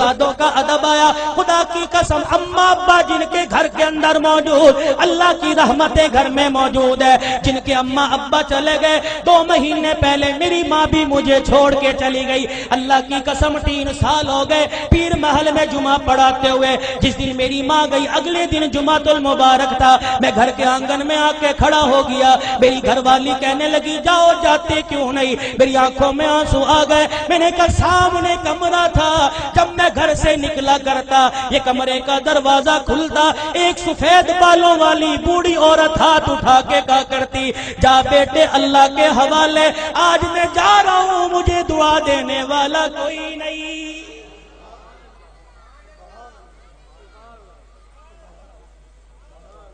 استادوں کا ادب آیا. خدا کی قسم اماں ابا جن کے گھر کے اندر موجود, اللہ کی رحمتیں گھر میں موجود ہے. جن کے اماں ابا چلے گئے 2 مہینے پہلے میری ماں بھی مجھے چھوڑ کے چلی گئی. اللہ کی قسم 3 سال ہو گئے پیر محل میں جمعہ پڑھاتے ہوئے. جس دن میری ماں گئی اگلے دن جمعۃ المبارک تھا. میں گھر کے آنگن میں آ کے کھڑا ہو گیا. میری گھر والی کہنے لگی جاؤ جاتے کیوں نہیں. میری آنکھوں میں آنسو آ گئے. میں نے کہا سامنے کمرہ تھا, جب میں گھر سے نکلا کرتا یہ کمرے کا دروازہ کھلتا, ایک سفید بالوں والی بوڑھی عورت ہاتھ اٹھا کے کہا کرتی جا بیٹے اللہ کے حوالے, آج میں جا رہا ہوں مجھے دعا دینے والا کوئی نہیں.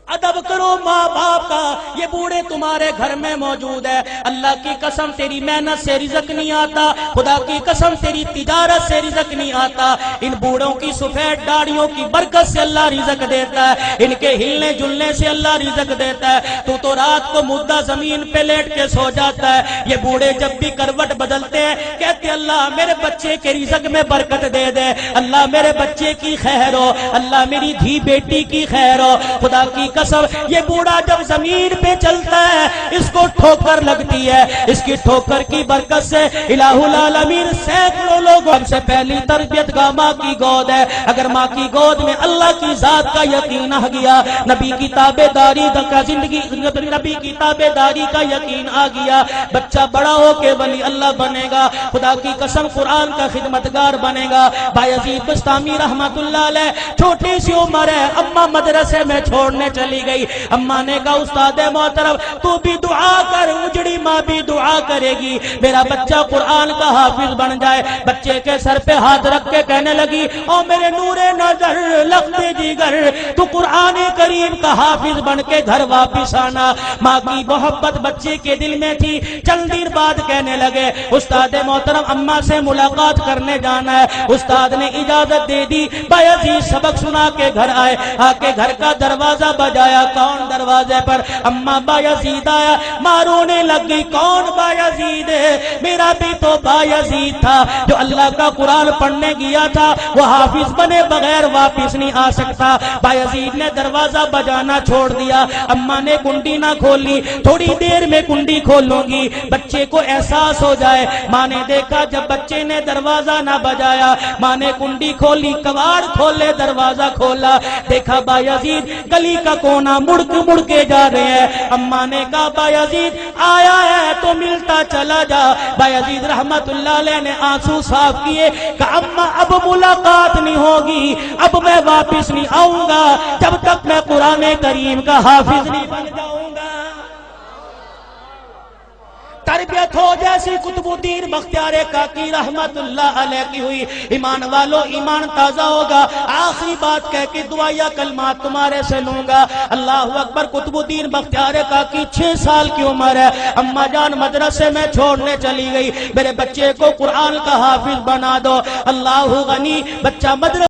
ادب کرو ماں باپ کا. یہ بوڑھے تمہارے گھر میں موجود ہے. اللہ کی قسم تیری محنت سے رزق نہیں آتا, خدا کی قسم تیری تجارت سے رزق نہیں آتا. ان بوڑھوں کی سفید داڑھیوں کی برکت سے اللہ رزق دیتا ہے, ان کے ہلنے جلنے سے اللہ رزق دیتا ہے. تو رات کو مردہ زمین پہ لیٹ کے سو جاتا ہے. یہ بوڑھے جب بھی کروٹ بدلتے ہیں کہتے اللہ میرے بچے کے رزق میں برکت دے دے, اللہ میرے بچے کی خیر ہو, اللہ میری دھی بیٹی کی خیر ہو. خدا کی قسم یہ بوڑھا جب زمین پہ چلتا ہے اس کو ٹھوکر لگتی ہے. اس کی ٹھوکر کی برکت سے الہ العالمین سینکڑوں لوگ. ہم سے پہلی تربیت کا ماں کی گود ہے. اگر ماں کی گود میں اللہ کی ذات کا یقین آ گیا, نبی کی تابع داری کا زندگی, نبی کی تابع داری کا یقین آ گیا, بچہ بڑا ہو کے ولی اللہ بنے گا. خدا کی قسم قرآن کا خدمتگار بنے گا. بایزید بستامی رحمت اللہ علیہ چھوٹی سی عمر ہے, اماں مدرسے میں چھوڑنے چلی گئی. اماں نے کہا استاد محترم تو بھی دعا کر, اجڑی ماں بھی دعا کرے گی میرا بچہ قرآن کا حافظ بن جائے. بچے کے سر پہ ہاتھ رکھ کے کہنے لگی او میرے نور نظر لخت جگر تو قرآن کریم کا حافظ بن کے گھر واپس آنا. ماں کی محبت بچے کے دل میں تھی. چند دن بعد کہنے لگے استاد محترم اماں سے ملاقات کرنے جانا ہے. استاد نے اجازت دے دی. بایزید سبق سنا کے گھر آئے. آ کے گھر کا دروازہ بجایا, کون دروازے پر؟ اماں بایزید آیا. ماں رونے لگ گئی, کون بایزید ہے؟ میرا بھی تو بایزید تھا جو اللہ کا قرآن پڑھنے گیا تھا, وہ حافظ بنے بغیر واپس نہیں آ سکتا. بایزید نے دروازہ بجانا چھوڑ دیا. اماں نے کنڈی نہ کھولی, تھوڑی دیر میں کنڈی کھولوں گی بچے کو احساس ہو جائے. ماں نے دیکھا جب بچے نے دروازہ نہ بجایا, ماں نے کنڈی کھولی, کواڑ کھولے, دروازہ کھولا, دیکھا بایزید گلی کا کونا مڑ کے جا رہے ہیں. اماں نے کہا بایزید آیا ہے تو ملتا چلا جا. بایزید رحمت اللہ علیہ نے آنسو صاف کیے, کہا اماں اب ملاقات نہیں ہوگی, اب میں واپس نہیں آؤں گا جب تک میں قرآن کریم کا حافظ نہیں بن جاؤں گا. تربیت ہو جیسی قطب الدین بختیار کاکی رحمت اللہ علیہ کی ہوئی. ایمان والو ایمان تازہ ہوگا. آخری بات کہہ کے دعائیہ کلمات تمہارے سے لوں گا. اللہ اکبر. قطب الدین بختیار کاکی 6 سال کی عمر ہے. اماں جان مدرسے میں چھوڑنے چلی گئی, میرے بچے کو قرآن کا حافظ بنا دو. اللہ غنی. بچہ مدرسے